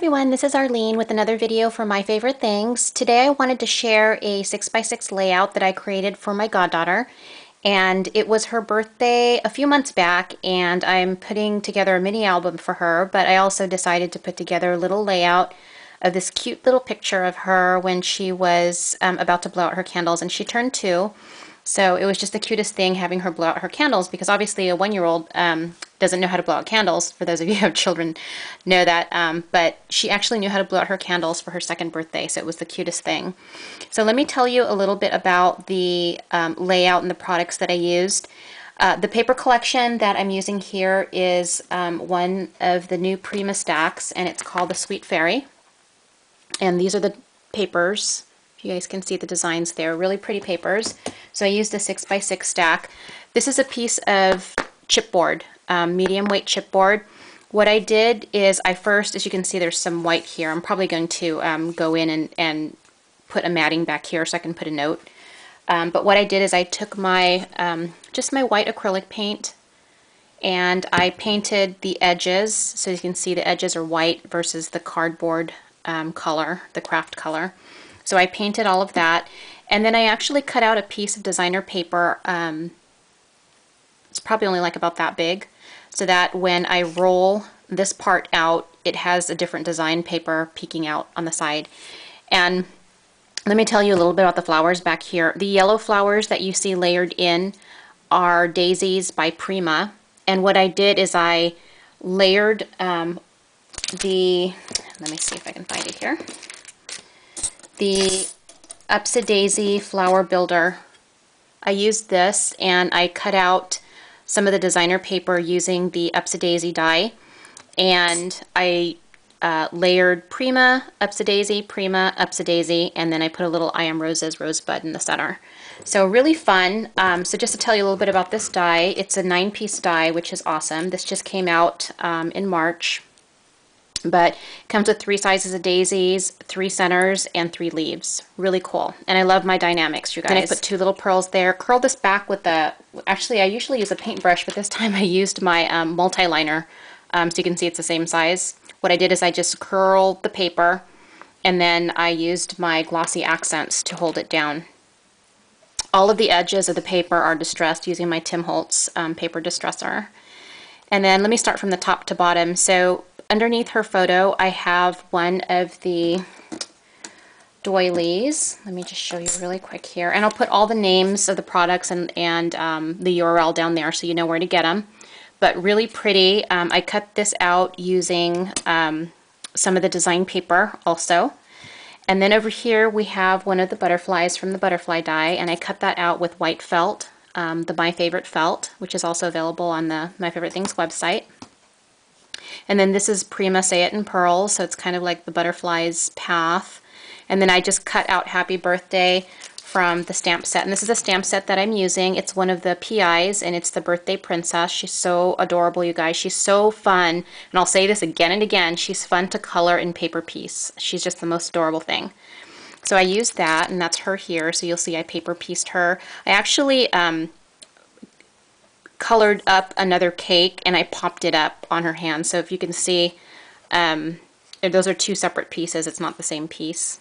everyone, this is Arlene with another video for My Favorite Things. Today I wanted to share a 6x6 layout that I created for my goddaughter, and it was her birthday a few months back, and I'm putting together a mini album for her, but I also decided to put together a little layout of this cute little picture of her when she was about to blow out her candles, and she turned 2. So it was just the cutest thing having her blow out her candles, because obviously a 1-year-old doesn't know how to blow out candles. For those of you who have children know that, but she actually knew how to blow out her candles for her 2nd birthday, so it was the cutest thing. So let me tell you a little bit about the layout and the products that I used. The paper collection that I'm using here is one of the new Prima stacks, and it's called the Sweet Fairy. And these are the papers. You guys can see the designs there, really pretty papers. So I used a 6x6 stack. This is a piece of chipboard, medium weight chipboard. What I did is I first, as you can see, there's some white here. I'm probably going to go in and put a matting back here so I can put a note. But what I did is I took my just my white acrylic paint, and I painted the edges. So you can see the edges are white versus the cardboard color, the craft color. So I painted all of that, and then I actually cut out a piece of designer paper. It's probably only like about that big, so that when I roll this part out, it has a different design paper peeking out on the side. And let me tell you a little bit about the flowers back here. The yellow flowers that you see layered in are daisies by Prima, and what I did is I layered let me see if I can find it here. The Daisy Flower Builder. I used this, and I cut out some of the designer paper using the Daisy die, and I layered Prima, Daisy, Prima, Daisy, and then I put a little I Am Roses rosebud in the center. So really fun. So just to tell you a little bit about this die, it's a 9-piece die, which is awesome. This just came out in March. But it comes with 3 sizes of daisies, 3 centers, and 3 leaves. Really cool. And I love my Die-namics, you guys. Then I put 2 little pearls there. Curl this back with the, actually I usually use a paintbrush, but this time I used my multi-liner. So you can see it's the same size. What I did is I just curled the paper, and then I used my glossy accents to hold it down. All of the edges of the paper are distressed using my Tim Holtz paper distresser. And then let me start from the top to bottom. So underneath her photo, I have one of the doilies. Let me just show you really quick here. And I'll put all the names of the products and the URL down there so you know where to get them. But really pretty. I cut this out using some of the design paper also. And then over here we have one of the butterflies from the butterfly die, and I cut that out with white felt, the My Favorite felt, which is also available on the My Favorite Things website. And then this is Prima Say It in Pearls, so it's kind of like the butterfly's path. And then I just cut out Happy Birthday from the stamp set. And this is a stamp set that I'm using. It's one of the PIs, and it's the Birthday Princess. She's so adorable, you guys. She's so fun. And I'll say this again and again, she's fun to color in paper piece. She's just the most adorable thing. So I used that, and that's her here. So you'll see I paper pieced her. I actually colored up another cake, and I popped it up on her hand. So if you can see, those are 2 separate pieces. It's not the same piece.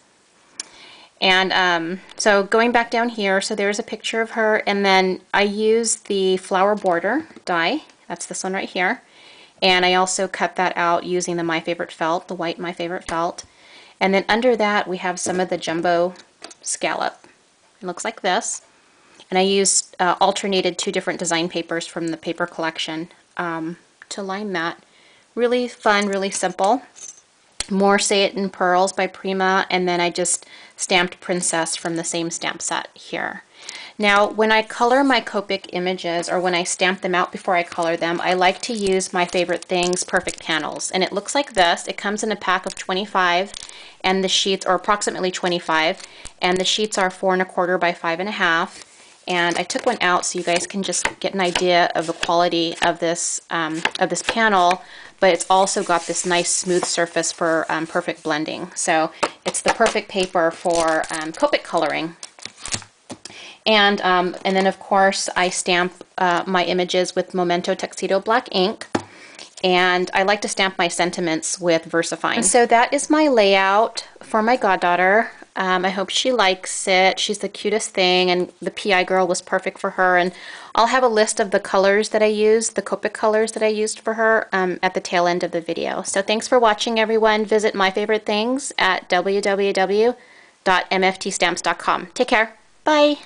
And so going back down here, so there's a picture of her, and then I used the flower border die. That's this one right here. And I also cut that out using the My Favorite felt, the white My Favorite felt. And then under that we have some of the jumbo scallop. It looks like this. And I used alternated 2 different design papers from the paper collection to line that. Really fun, really simple. More Say It in Pearls by Prima, and then I just stamped Princess from the same stamp set here. Now, when I color my Copic images, or when I stamp them out before I color them, I like to use My Favorite Things Perfect Panels. And it looks like this. It comes in a pack of 25, and the sheets are approximately 25, and the sheets are 4 1/4 by 5 1/2. And I took one out so you guys can just get an idea of the quality of this panel, but it's also got this nice smooth surface for perfect blending. So it's the perfect paper for Copic coloring. And then of course I stamp my images with Memento Tuxedo black ink. And I like to stamp my sentiments with VersaFine. So that is my layout for my goddaughter. I hope she likes it. She's the cutest thing, and the PI girl was perfect for her. And I'll have a list of the colors that I used, the Copic colors that I used for her at the tail end of the video. So thanks for watching, everyone. Visit My Favorite Things at www.mftstamps.com. Take care. Bye.